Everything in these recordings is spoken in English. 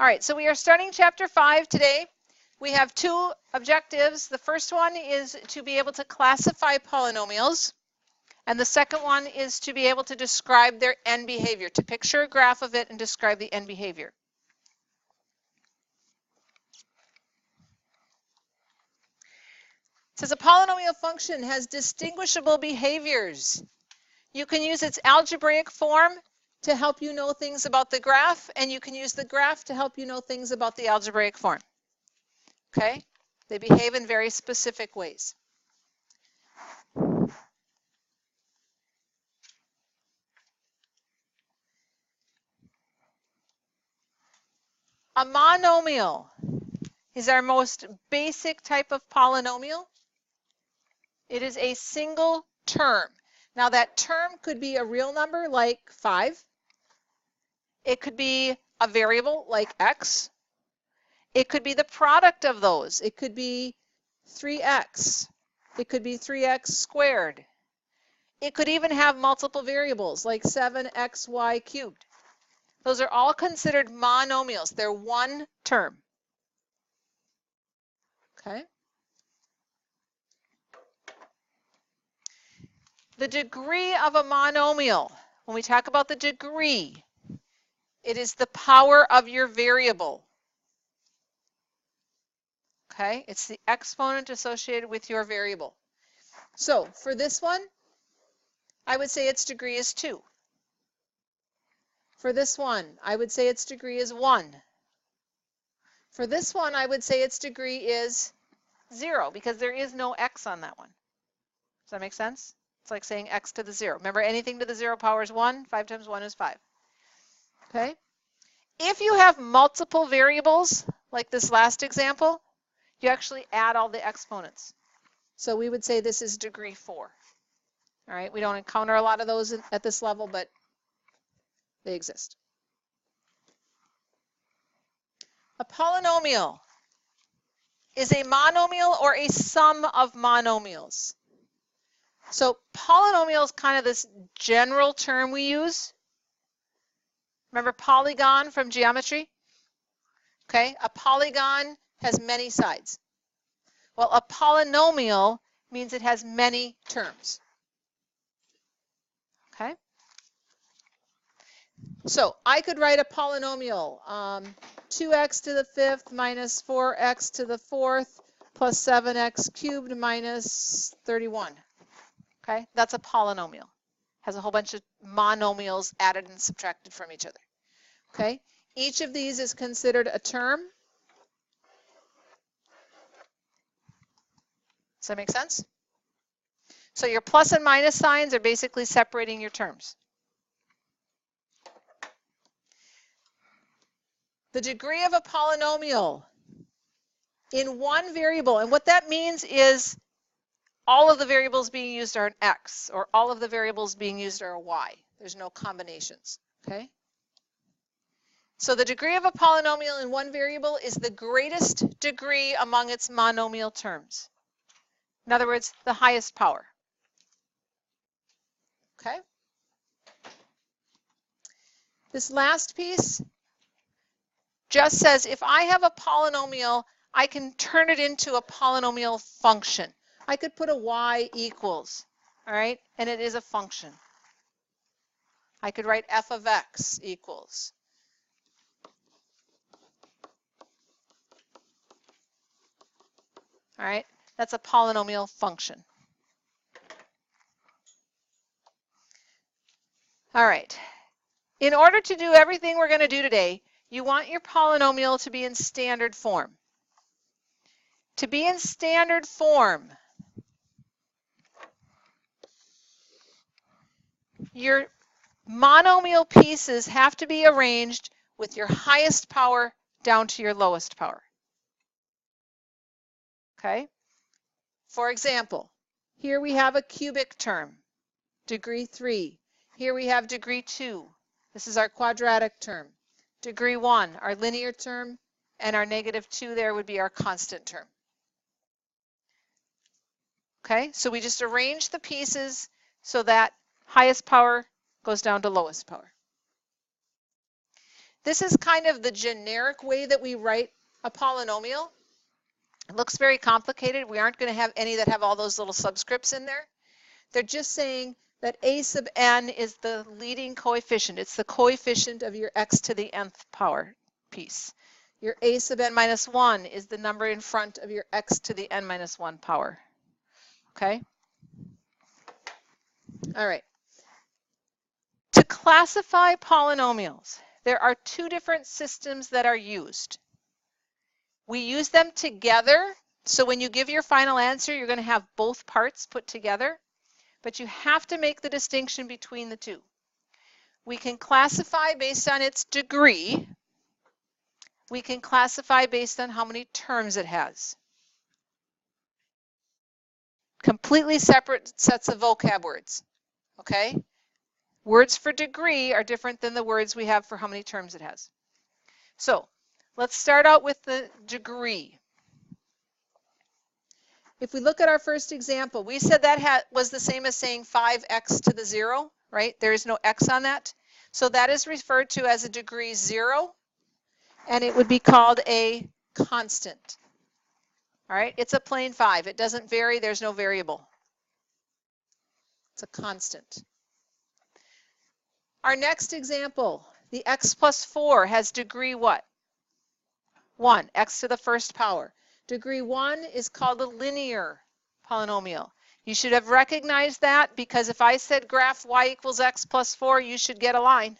All right, so we are starting chapter 5 today. We have two objectives. The first one is to be able to classify polynomials, and the second one is to be able to describe their end behavior, to picture a graph of it and describe the end behavior. It says a polynomial function has distinguishable behaviors. You can use its algebraic form to help you know things about the graph, and you can use the graph to help you know things about the algebraic form. Okay? They behave in very specific ways. A monomial is our most basic type of polynomial. It is a single term. Now that term could be a real number like 5. It could be a variable like x. It could be the product of those. It could be 3x. It could be 3x squared. It could even have multiple variables like 7xy cubed. Those are all considered monomials. They're one term. Okay? The degree of a monomial, when we talk about the degree, it is the power of your variable. Okay? It's the exponent associated with your variable. So for this one, I would say its degree is 2. For this one, I would say its degree is 1. For this one, I would say its degree is 0 because there is no x on that one. Does that make sense? It's like saying x to the 0. Remember, anything to the 0 power is 1. 5 times 1 is 5. Okay? If you have multiple variables, like this last example, you actually add all the exponents. So we would say this is degree 4. All right? We don't encounter a lot of those at this level, but they exist. A polynomial is a monomial or a sum of monomials. So polynomial is kind of this general term we use. Remember polygon from geometry? Okay, a polygon has many sides. Well, a polynomial means it has many terms. Okay? So I could write a polynomial, 2x to the 5th minus 4x to the 4th plus 7x cubed minus 31. Okay, that's a polynomial. Has a whole bunch of monomials added and subtracted from each other. Okay, each of these is considered a term. Does that make sense? So your plus and minus signs are basically separating your terms. The degree of a polynomial in one variable, and what that means is all of the variables being used are an x, or all of the variables being used are a y. There's no combinations, okay? So the degree of a polynomial in one variable is the greatest degree among its monomial terms. In other words, the highest power. Okay? This last piece just says if I have a polynomial, I can turn it into a polynomial function. I could put a y equals, all right, and it is a function. I could write f of x equals. All right, that's a polynomial function. All right, in order to do everything we're going to do today, you want your polynomial to be in standard form. To be in standard form, your monomial pieces have to be arranged with your highest power down to your lowest power. Okay? For example, here we have a cubic term, degree 3. Here we have degree 2. This is our quadratic term. Degree 1, our linear term, and our negative 2 there would be our constant term. Okay? So we just arrange the pieces so that highest power goes down to lowest power. This is kind of the generic way that we write a polynomial. It looks very complicated. We aren't going to have any that have all those little subscripts in there. They're just saying that a sub n is the leading coefficient. It's the coefficient of your x to the nth power piece. Your a sub n minus 1 is the number in front of your x to the n minus 1 power. Okay? All right. To classify polynomials, there are two different systems that are used. We use them together, so when you give your final answer, you're going to have both parts put together, but you have to make the distinction between the two. We can classify based on its degree. We can classify based on how many terms it has. Completely separate sets of vocab words, okay? Words for degree are different than the words we have for how many terms it has. So let's start out with the degree. If we look at our first example, we said that was the same as saying 5x to the 0, right? There is no x on that. So that is referred to as a degree 0, and it would be called a constant. All right, it's a plain 5. It doesn't vary. There's no variable. It's a constant. Our next example, the x plus 4 has degree what? 1, x to the first power. Degree 1 is called a linear polynomial. You should have recognized that because if I said graph y equals x plus 4, you should get a line,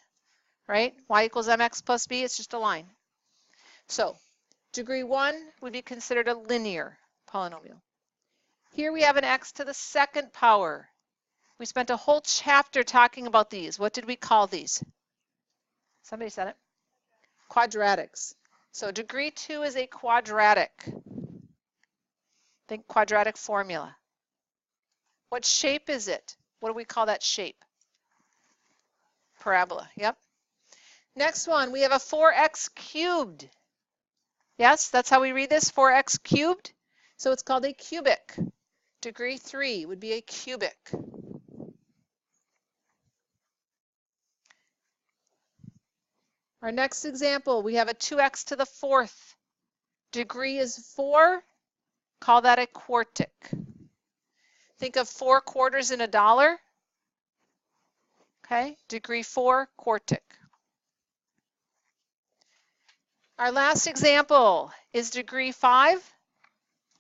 right? Y equals mx plus b, it's just a line. So degree 1 would be considered a linear polynomial. Here we have an x to the second power. We spent a whole chapter talking about these. What did we call these? Somebody said it. Quadratics. So degree 2 is a quadratic. Think quadratic formula. What shape is it? What do we call that shape? Parabola, yep. Next one, we have a 4x cubed. Yes, that's how we read this, 4x cubed. So it's called a cubic. Degree 3 would be a cubic. Our next example, we have a 2x to the 4th. Degree is 4. Call that a quartic. Think of 4 quarters in a dollar. Okay, degree 4, quartic. Our last example is degree 5.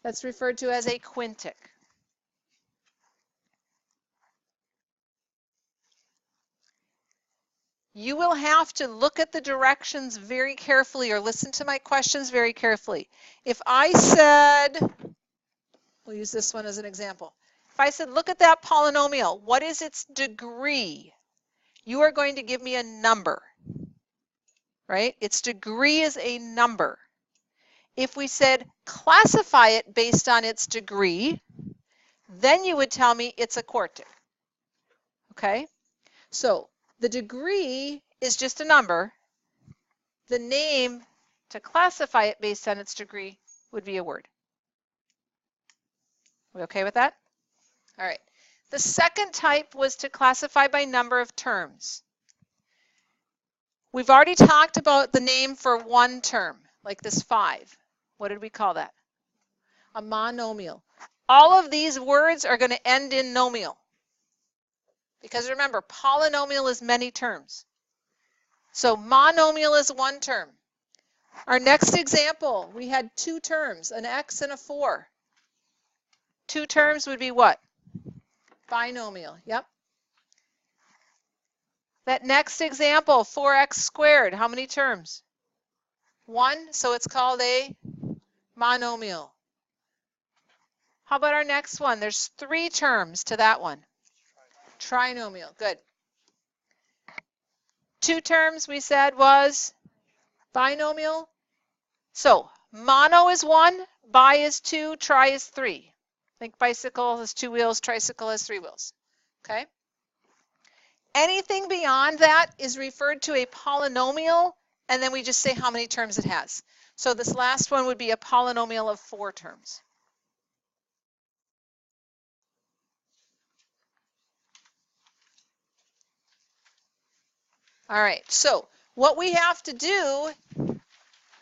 That's referred to as a quintic. You will have to look at the directions very carefully or listen to my questions very carefully. If I said, we'll use this one as an example. If I said, look at that polynomial, what is its degree? You are going to give me a number, right? Its degree is a number. If we said, classify it based on its degree, then you would tell me it's a quartic, okay? So the degree is just a number. The name to classify it based on its degree would be a word. We okay with that? All right. The second type was to classify by number of terms. We've already talked about the name for one term, like this 5. What did we call that? A monomial. All of these words are going to end in nomial. Because remember, polynomial is many terms. So monomial is one term. Our next example, we had 2 terms, an x and a 4. 2 terms would be what? Binomial, yep. That next example, 4x squared, how many terms? 1, so it's called a monomial. How about our next one? There's 3 terms to that one. Trinomial, good. 2 terms we said was binomial. So mono is 1, bi is 2, tri is 3. Think bicycle has 2 wheels, tricycle has 3 wheels. Okay? Anything beyond that is referred to a polynomial, and then we just say how many terms it has. So this last one would be a polynomial of 4 terms. All right, so what we have to do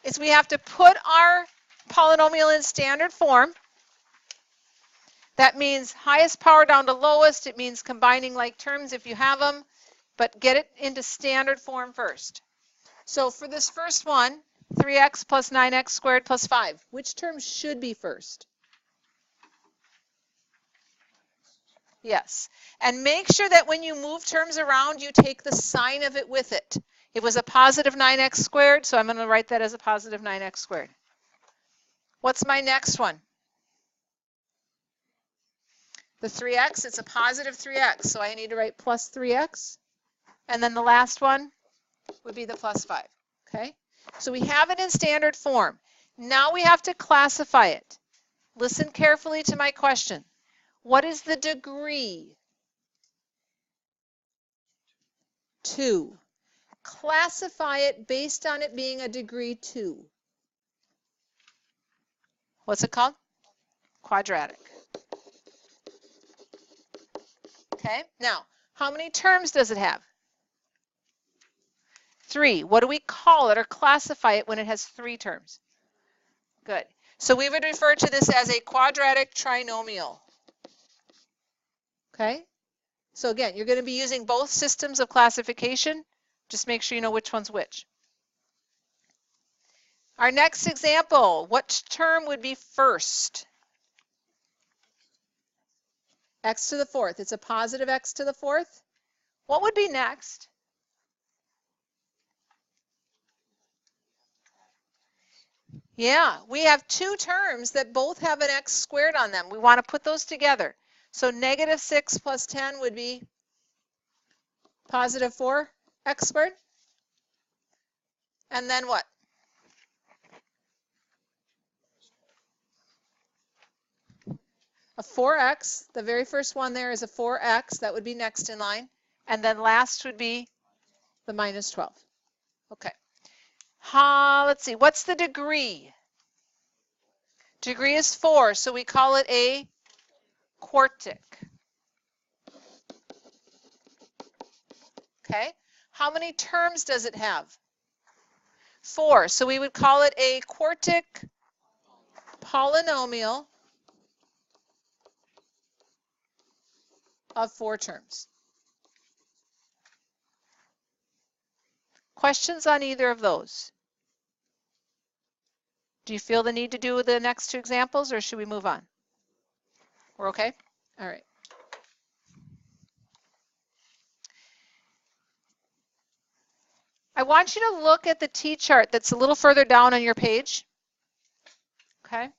is we have to put our polynomial in standard form. That means highest power down to lowest. It means combining like terms if you have them, but get it into standard form first. So for this first one, 3x plus 9x squared plus 5, which term should be first? Yes. And make sure that when you move terms around, you take the sign of it with it. It was a positive 9x squared, so I'm going to write that as a positive 9x squared. What's my next one? The 3x, it's a positive 3x, so I need to write plus 3x. And then the last one would be the plus 5. Okay? So we have it in standard form. Now we have to classify it. Listen carefully to my question. What is the degree? 2. Classify it based on it being a degree 2. What's it called? Quadratic. Okay, now, how many terms does it have? 3. What do we call it or classify it when it has 3 terms? Good. So we would refer to this as a quadratic trinomial. Okay? So again, you're going to be using both systems of classification. Just make sure you know which one's which. Our next example, what term would be first? X to the 4th. It's a positive x to the 4th. What would be next? Yeah, we have 2 terms that both have an x squared on them. We want to put those together. So negative 6 plus 10 would be positive 4x squared. And then what? A 4x. The very first one there is a 4x. That would be next in line. And then last would be the minus 12. Okay. Let's see. What's the degree? Degree is 4, so we call it a quartic. Okay. How many terms does it have? 4, so we would call it a quartic polynomial of 4 terms. Questions on either of those? Do you feel the need to do the next 2 examples, or should we move on? We're okay? All right. I want you to look at the T-chart that's a little further down on your page. Okay?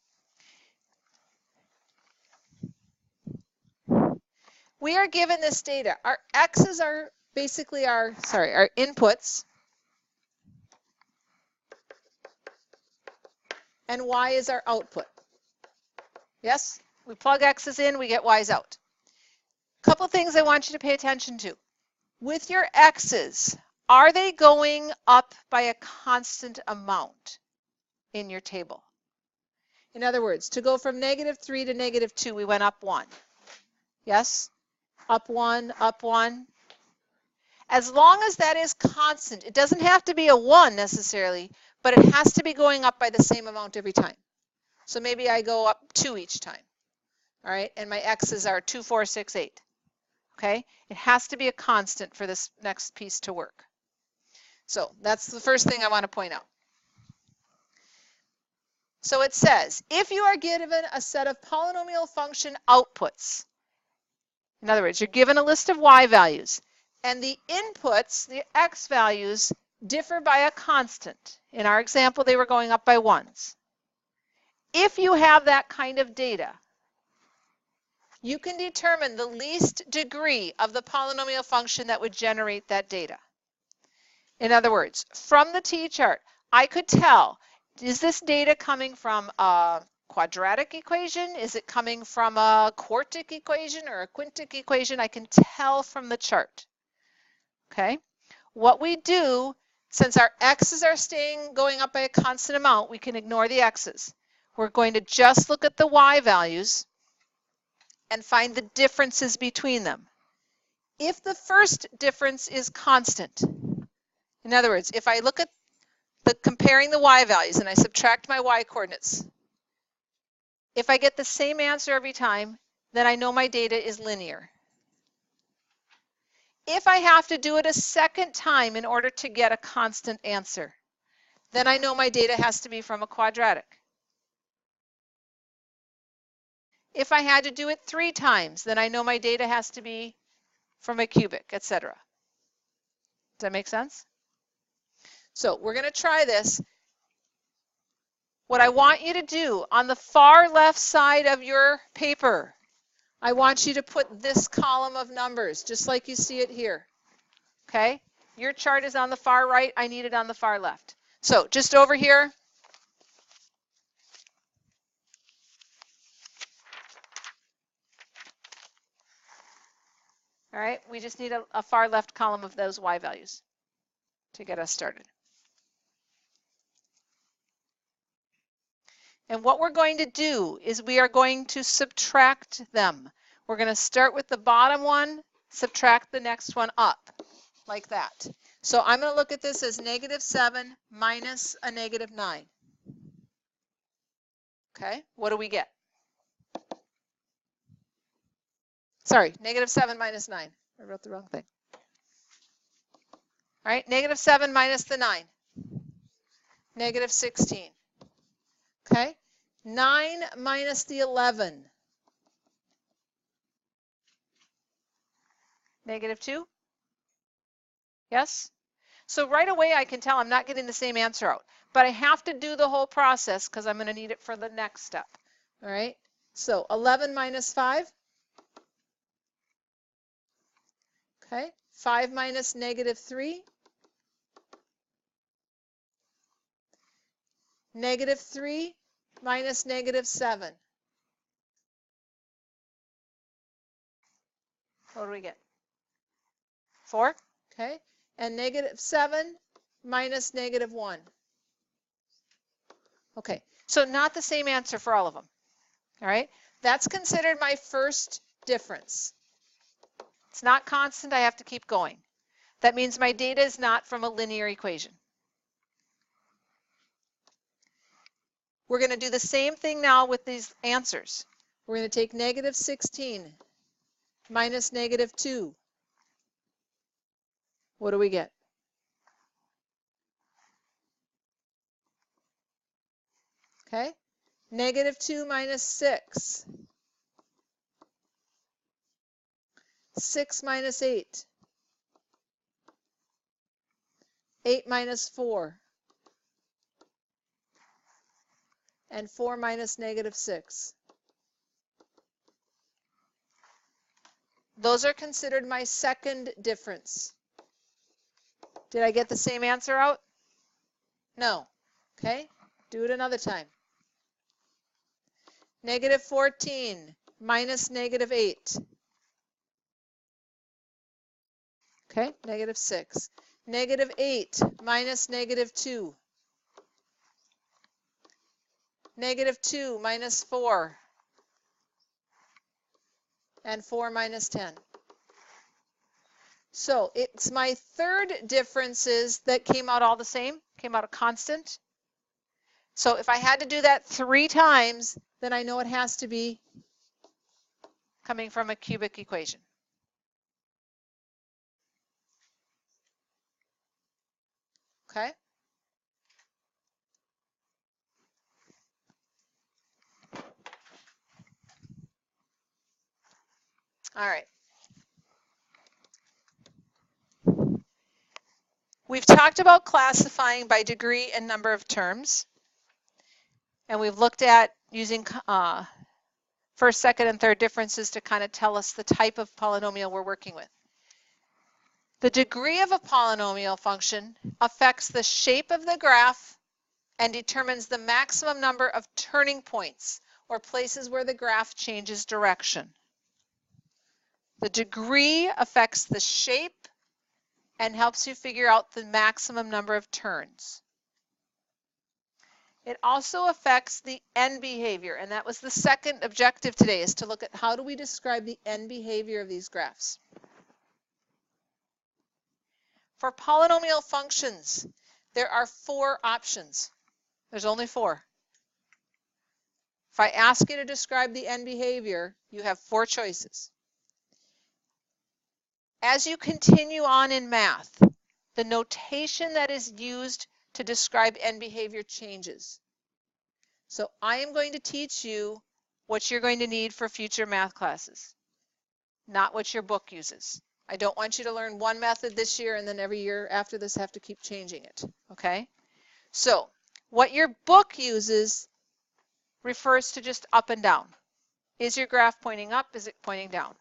We are given this data. Our x's are basically our inputs. And y is our output. Yes? We plug x's in, we get y's out. A couple things I want you to pay attention to. With your x's, are they going up by a constant amount in your table? In other words, to go from negative 3 to negative 2, we went up 1. Yes? Up 1, up 1. As long as that is constant, it doesn't have to be a 1 necessarily, but it has to be going up by the same amount every time. So maybe I go up 2 each time. All right, and my x's are 2, 4, 6, 8. Okay, it has to be a constant for this next piece to work. So that's the first thing I want to point out. So it says, if you are given a set of polynomial function outputs, in other words, you're given a list of y values, and the inputs, the x values, differ by a constant. In our example, they were going up by 1s. If you have that kind of data, you can determine the least degree of the polynomial function that would generate that data. In other words, from the T-chart, I could tell, is this data coming from a quadratic equation? Is it coming from a quartic equation or a quintic equation? I can tell from the chart. Okay? What we do, since our x's are going up by a constant amount, we can ignore the x's. We're going to just look at the y values and find the differences between them. If the first difference is constant, In other words, if I look at comparing the y values and I subtract my y coordinates, if I get the same answer every time, then I know my data is linear. If I have to do it a second time in order to get a constant answer, then I know my data has to be from a quadratic. If I had to do it 3 times, then I know my data has to be from a cubic, etc. Does that make sense? So we're going to try this. What I want you to do on the far left side of your paper, I want you to put this column of numbers, just like you see it here. Okay? Your chart is on the far right. I need it on the far left. So just over here, all right, we just need a far left column of those y values to get us started. And what we're going to do is we are going to subtract them. We're going to start with the bottom one, subtract the next one up, like that. So I'm going to look at this as -7 minus a -9. Okay, what do we get? Sorry, -7 minus 9. I wrote the wrong thing. All right, -7 minus the 9. -16. Okay, 9 minus the 11. -2. Yes? So right away I can tell I'm not getting the same answer out. But I have to do the whole process because I'm going to need it for the next step. All right? So 11 minus 5. Okay. 5 minus -3. -3 minus -7. What do we get? 4. Okay. And -7 minus -1. Okay. So not the same answer for all of them. All right. That's considered my first difference. It's not constant. I have to keep going. That means my data is not from a linear equation. We're going to do the same thing now with these answers. We're going to take -16 minus -2. What do we get? Okay. -2 minus 6. 6 minus 8. 8 minus 4. And 4 minus -6. Those are considered my second difference. Did I get the same answer out? No. Okay, do it another time. -14 minus -8. Okay, -6. -8 minus -2. -2 minus 4. And 4 minus 10. So it's my third differences that came out all the same, came out a constant. So if I had to do that 3 times, then I know it has to be coming from a cubic equation. Okay? All right. We've talked about classifying by degree and number of terms. And we've looked at using first, second, and third differences to kind of tell us the type of polynomial we're working with. The degree of a polynomial function affects the shape of the graph and determines the maximum number of turning points or places where the graph changes direction. The degree affects the shape and helps you figure out the maximum number of turns. It also affects the end behavior, and that was the second objective today, is to look at how do we describe the end behavior of these graphs. For polynomial functions, there are 4 options. There's only 4. If I ask you to describe the end behavior, you have 4 choices. As you continue on in math, the notation that is used to describe end behavior changes. So I am going to teach you what you're going to need for future math classes, not what your book uses. I don't want you to learn one method this year and then every year after this have to keep changing it, okay? So what your book uses refers to just up and down. Is your graph pointing up? Is it pointing down?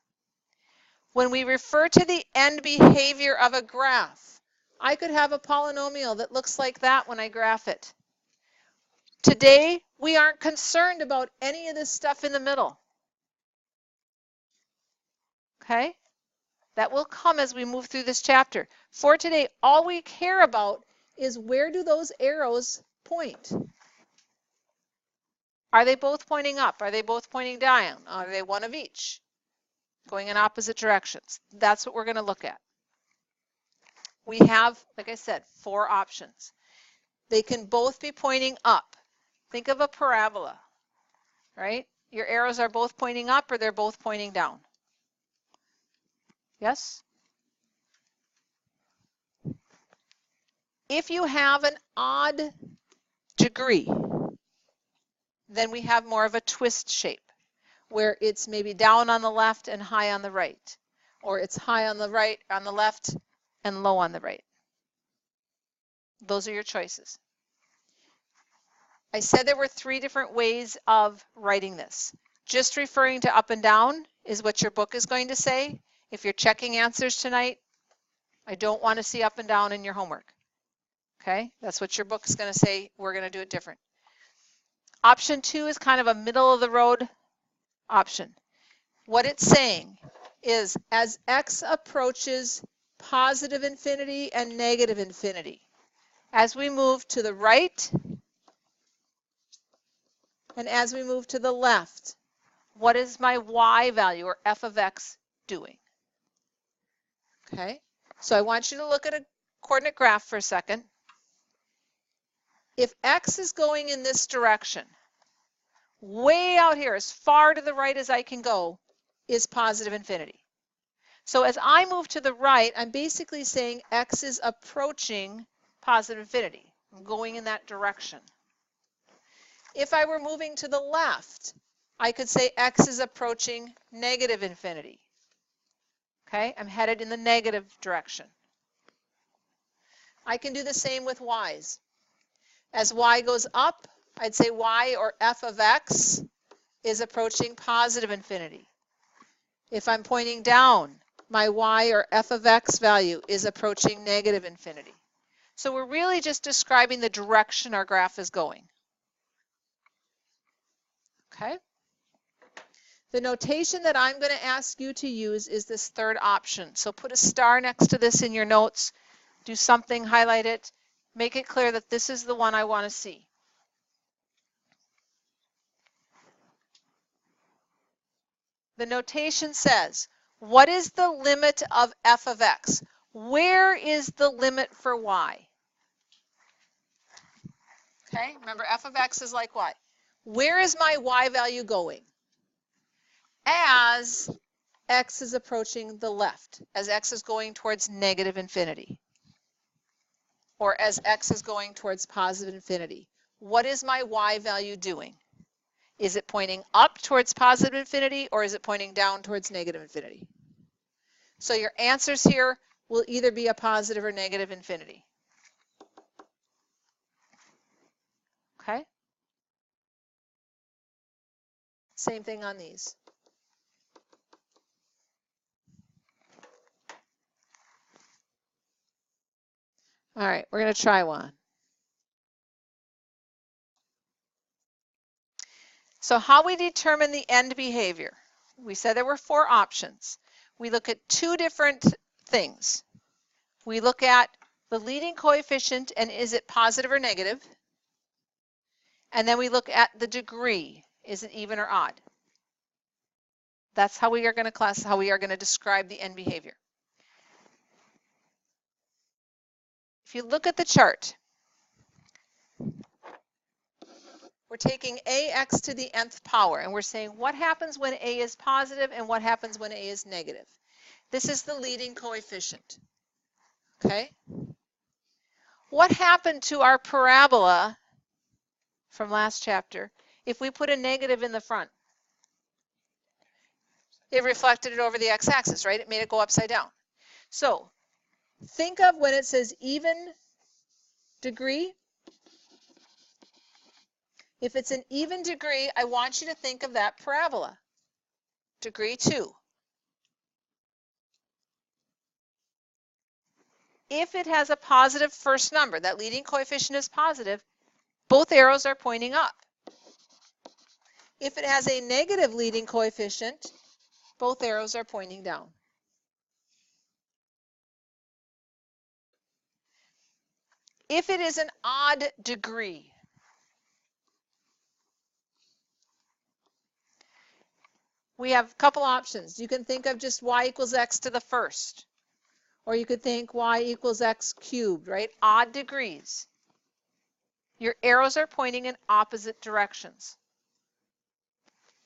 When we refer to the end behavior of a graph, I could have a polynomial that looks like that when I graph it. Today, we aren't concerned about any of this stuff in the middle. Okay? That will come as we move through this chapter. For today, all we care about is where do those arrows point? Are they both pointing up? Are they both pointing down? Are they one of each? Going in opposite directions. That's what we're going to look at. We have, like I said, 4 options. They can both be pointing up. Think of a parabola, right? Your arrows are both pointing up or they're both pointing down. Yes? If you have an odd degree, then we have more of a twist shape, where it's maybe down on the left and high on the right, or it's high on the right, on the left, and low on the right. Those are your choices. I said there were 3 different ways of writing this. Just referring to up and down is what your book is going to say. If you're checking answers tonight, I don't want to see up and down in your homework. Okay, that's what your book is going to say. We're going to do it different. Option 2 is kind of a middle of the road option. What it's saying is as x approaches positive infinity and negative infinity, as we move to the right and as we move to the left, what is my y value or f of x doing? Okay, so I want you to look at a coordinate graph for a second. If x is going in this direction, way out here, as far to the right as I can go, is positive infinity. So as I move to the right, I'm basically saying x is approaching positive infinity. I'm going in that direction. If I were moving to the left, I could say x is approaching negative infinity. Okay, I'm headed in the negative direction. I can do the same with y's. As y goes up, I'd say y or f of x is approaching positive infinity. If I'm pointing down, my y or f of x value is approaching negative infinity. So we're really just describing the direction our graph is going. Okay? The notation that I'm going to ask you to use is this 3rd option. So put a star next to this in your notes. Do something, highlight it, make it clear that this is the one I want to see. The notation says, what is the limit of f of x? Where is the limit for y? Okay, remember f of x is like y. Where is my y value going? As x is approaching the left, as x is going towards negative infinity, or as x is going towards positive infinity. What is my y value doing? Is it pointing up towards positive infinity, or is it pointing down towards negative infinity? So your answers here will either be a positive or negative infinity. Okay? Same thing on these. All right, we're going to try one. So how we determine the end behavior. We said there were 4 options. We look at 2 different things. We look at the leading coefficient and is it positive or negative? And then we look at the degree. Is it even or odd? That's how we are going to describe the end behavior. If you look at the chart, we're taking ax to the nth power, and we're saying what happens when a is positive and what happens when a is negative. This is the leading coefficient. Okay? What happened to our parabola from last chapter if we put a negative in the front? It reflected it over the x-axis, right? It made it go upside down. So think of when it says even degree. If it's an even degree, I want you to think of that parabola. Degree 2. If it has a positive first number, that leading coefficient is positive, both arrows are pointing up. If it has a negative leading coefficient, both arrows are pointing down. If it is an odd degree, we have a couple options. You can think of just y equals x to the first, or you could think y equals x cubed, right? Odd degrees. Your arrows are pointing in opposite directions.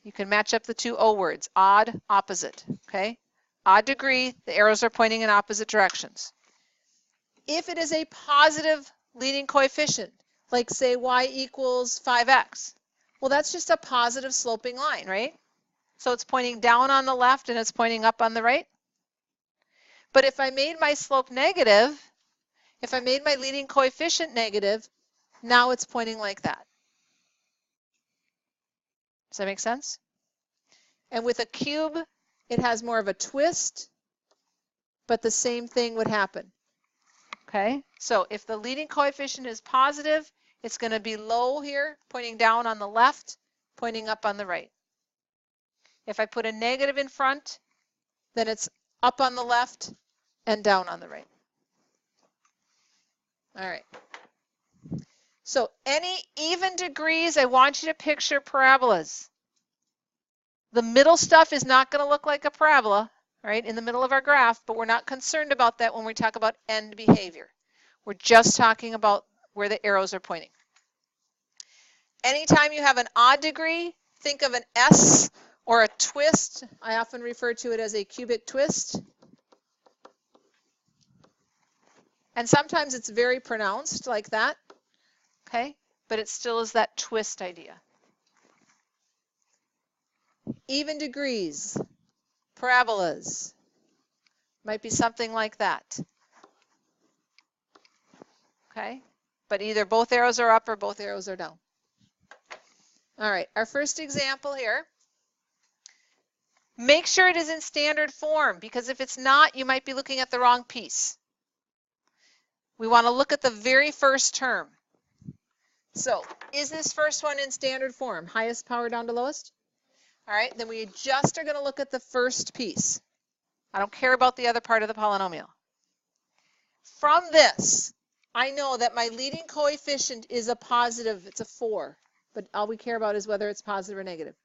You can match up the two O words, odd, opposite, okay? Odd degree, the arrows are pointing in opposite directions. If it is a positive leading coefficient, like say y equals 5x, well, that's just a positive sloping line, right? So it's pointing down on the left and it's pointing up on the right. But if I made my slope negative, if I made my leading coefficient negative, now it's pointing like that. Does that make sense? And with a cube, it has more of a twist, but the same thing would happen. Okay, so if the leading coefficient is positive, it's going to be low here, pointing down on the left, pointing up on the right. If I put a negative in front, then it's up on the left and down on the right. All right. So any even degrees, I want you to picture parabolas. The middle stuff is not going to look like a parabola, right, in the middle of our graph, but we're not concerned about that when we talk about end behavior. We're just talking about where the arrows are pointing. Anytime you have an odd degree, think of an S or a twist. I often refer to it as a cubic twist. And sometimes it's very pronounced like that, okay? But it still is that twist idea. Even degrees, parabolas, might be something like that. Okay? But either both arrows are up or both arrows are down. All right, our first example here. Make sure it is in standard form, because if it's not, you might be looking at the wrong piece. We want to look at the very first term. So, is this first one in standard form? Highest power down to lowest? All right, then we just are going to look at the first piece. I don't care about the other part of the polynomial. From this, I know that my leading coefficient is a positive, it's a 4, but all we care about is whether it's positive or negative.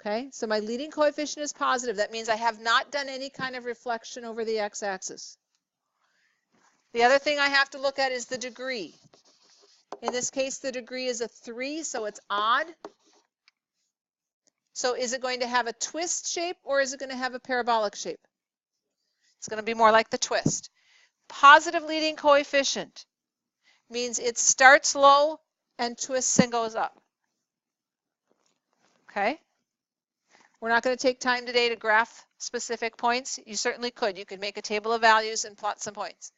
Okay, so my leading coefficient is positive. That means I have not done any kind of reflection over the x-axis. The other thing I have to look at is the degree. In this case, the degree is a 3, so it's odd. So is it going to have a twist shape or is it going to have a parabolic shape? It's going to be more like the twist. Positive leading coefficient means it starts low and twists and goes up. Okay? We're not going to take time today to graph specific points. You certainly could. You could make a table of values and plot some points.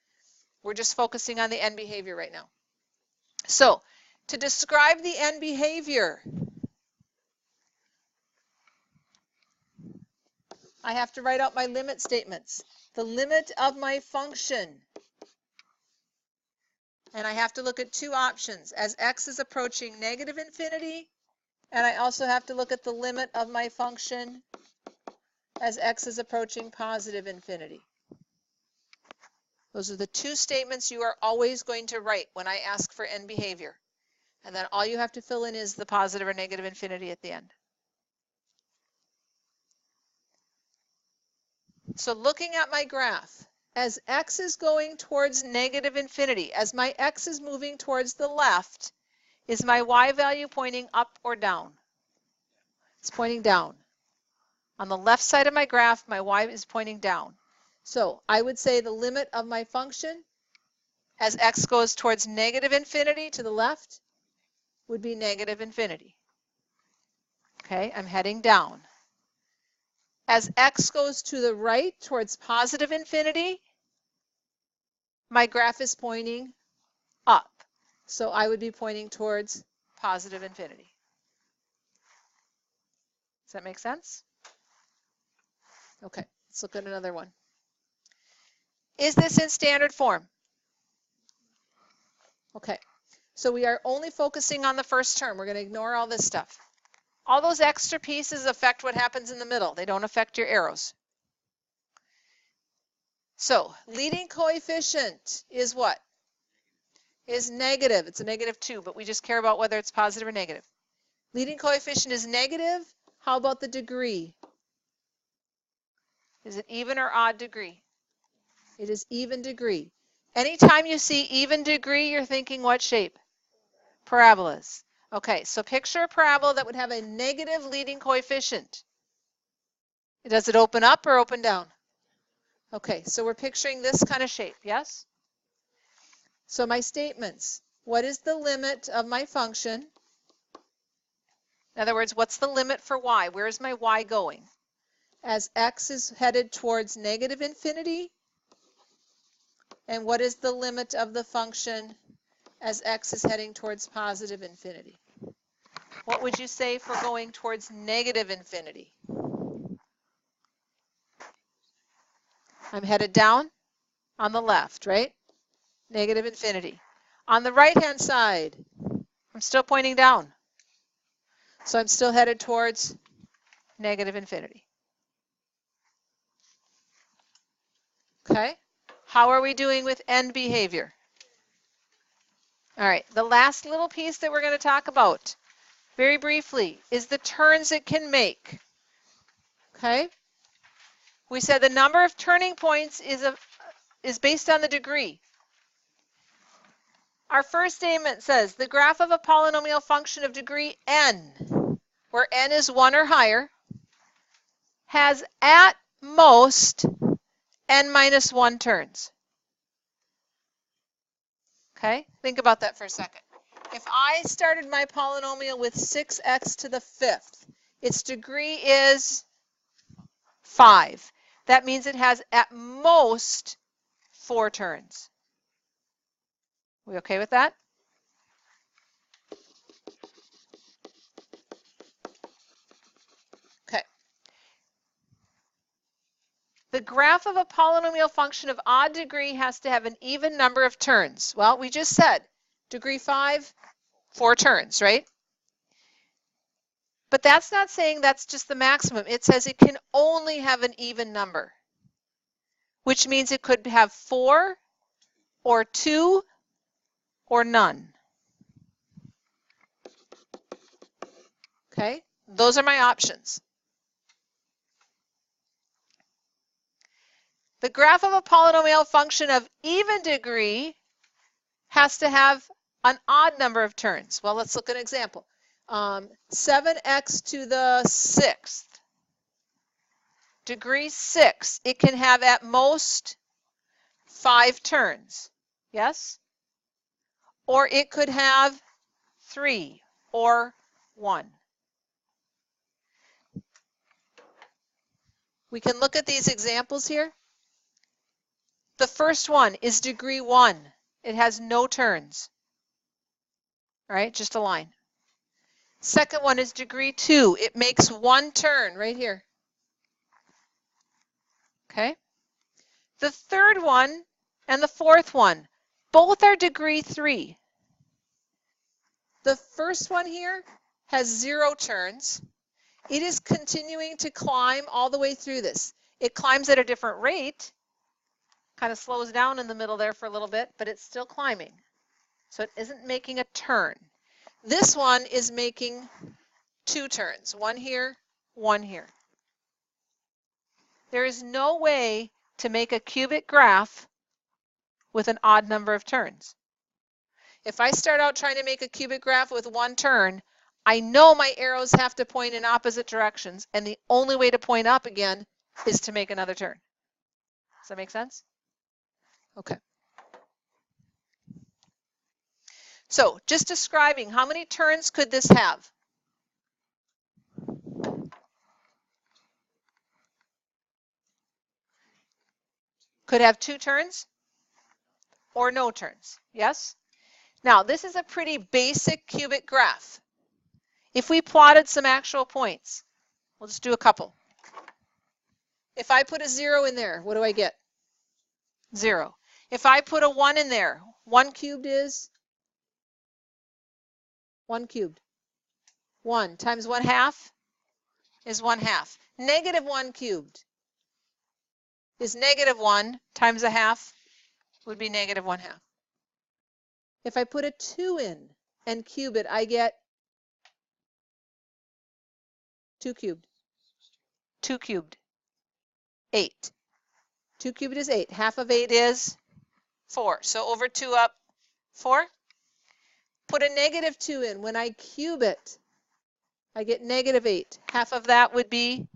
We're just focusing on the end behavior right now. So, to describe the end behavior, I have to write out my limit statements. The limit of my function. And I have to look at two options. As x is approaching negative infinity, and I also have to look at the limit of my function as x is approaching positive infinity. Those are the two statements you are always going to write when I ask for end behavior. And then all you have to fill in is the positive or negative infinity at the end. So looking at my graph, as x is going towards negative infinity, as my x is moving towards the left, is my y value pointing up or down? It's pointing down. On the left side of my graph, my y is pointing down. So I would say the limit of my function as x goes towards negative infinity to the left would be negative infinity. Okay, I'm heading down. As x goes to the right towards positive infinity, my graph is pointing up. So I would be pointing towards positive infinity. Does that make sense? Okay, let's look at another one. Is this in standard form? Okay, so we are only focusing on the first term. We're going to ignore all this stuff. All those extra pieces affect what happens in the middle. They don't affect your arrows. So leading coefficient is what? Is negative. It's a -2, but we just care about whether it's positive or negative. Leading coefficient is negative. How about the degree? Is it even or odd degree? It is even degree. Anytime you see even degree, you're thinking what shape? Parabolas. Okay, so picture a parabola that would have a negative leading coefficient. Does it open up or open down? Okay, so we're picturing this kind of shape, yes? So my statements, what is the limit of my function? In other words, what's the limit for y? Where is my y going? As x is headed towards negative infinity. And what is the limit of the function as x is heading towards positive infinity? What would you say for going towards negative infinity? I'm headed down on the left, right? Negative infinity. On the right-hand side, I'm still pointing down. So I'm still headed towards negative infinity. Okay? How are we doing with end behavior? All right, the last little piece that we're going to talk about, very briefly, is the turns it can make. Okay? We said the number of turning points is based on the degree. Our first statement says the graph of a polynomial function of degree n, where n is 1 or higher, has at most n minus 1 turns. Okay, think about that for a second. If I started my polynomial with 6x to the 5th, its degree is 5. That means it has at most 4 turns. We okay with that? Okay. The graph of a polynomial function of odd degree has to have an even number of turns. Well, we just said degree 5, 4 turns, right? But that's not saying that's just the maximum. It says it can only have an even number, which means it could have 4 or 2 or none. Okay, those are my options. The graph of a polynomial function of even degree has to have an odd number of turns. Well, let's look at an example. 7x to the 6th. Degree 6. It can have at most 5 turns. Yes? Or it could have 3 or 1. We can look at these examples here. The first one is degree 1. It has no turns. All right, just a line. Second one is degree 2. It makes 1 turn right here. Okay. The third one and the fourth one, both are degree 3. The first one here has 0 turns. It is continuing to climb all the way through this. It climbs at a different rate, kind of slows down in the middle there for a little bit, but it's still climbing. So it isn't making a turn. This one is making 2 turns, 1 here, 1 here. There is no way to make a cubic graph with an odd number of turns. If I start out trying to make a cubic graph with one turn, I know my arrows have to point in opposite directions, and the only way to point up again is to make another turn. Does that make sense? Okay. So just describing, how many turns could this have? Could have 2 turns or no turns, yes? Now, this is a pretty basic cubic graph. If we plotted some actual points, we'll just do a couple. If I put a 0 in there, what do I get? 0. If I put a 1 in there, 1 cubed is 1 cubed. 1 times 1/2 is 1/2. Negative 1 cubed is negative 1 times 1/2 would be negative 1/2. If I put a 2 in and cube it, I get 2 cubed. 2 cubed. 8. 2 cubed is 8. Half of 8 is 4. So over 2 up 4. Put a negative 2 in. When I cube it, I get negative 8. Half of that would be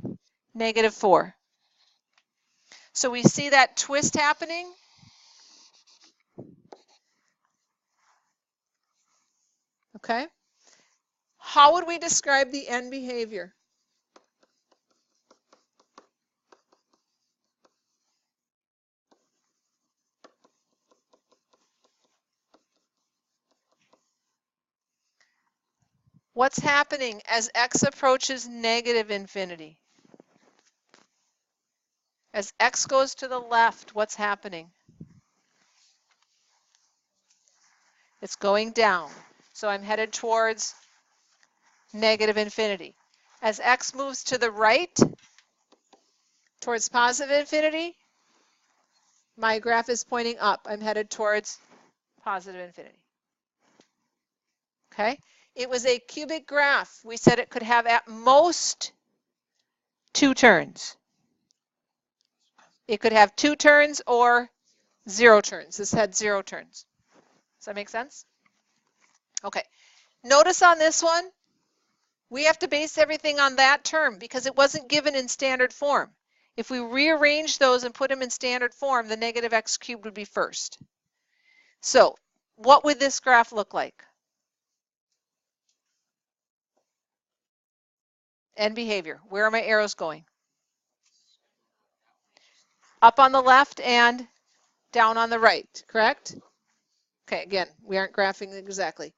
negative 4. So we see that twist happening. Okay. How would we describe the end behavior? What's happening as x approaches negative infinity? As x goes to the left, what's happening? It's going down. So I'm headed towards negative infinity. As x moves to the right, towards positive infinity, my graph is pointing up. I'm headed towards positive infinity. Okay? It was a cubic graph. We said it could have at most 2 turns. It could have 2 turns or 0 turns. This had 0 turns. Does that make sense? Okay. Notice on this one, we have to base everything on that term because it wasn't given in standard form. If we rearrange those and put them in standard form, the negative x cubed would be first. So what would this graph look like? End behavior. Where are my arrows going? Up on the left and down on the right, correct? Okay, again, we aren't graphing exactly.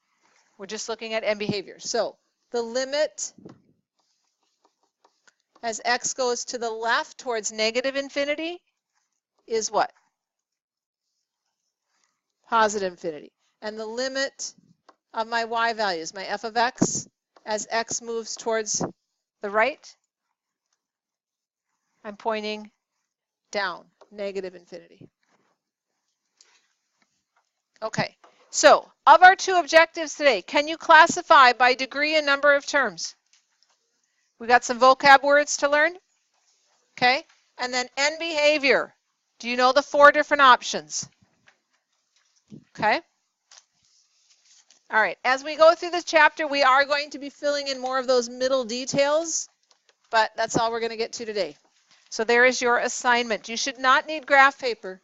We're just looking at end behavior. So the limit as x goes to the left towards negative infinity is what? Positive infinity. And the limit of my y values, my f of x, as x moves towards the right, I'm pointing down, negative infinity. Okay, so of our 2 objectives today, can you classify by degree and number of terms? We got some vocab words to learn. Okay, and then end behavior. Do you know the 4 different options? Okay. All right, as we go through this chapter, we are going to be filling in more of those middle details, but that's all we're going to get to today. So there is your assignment. You should not need graph paper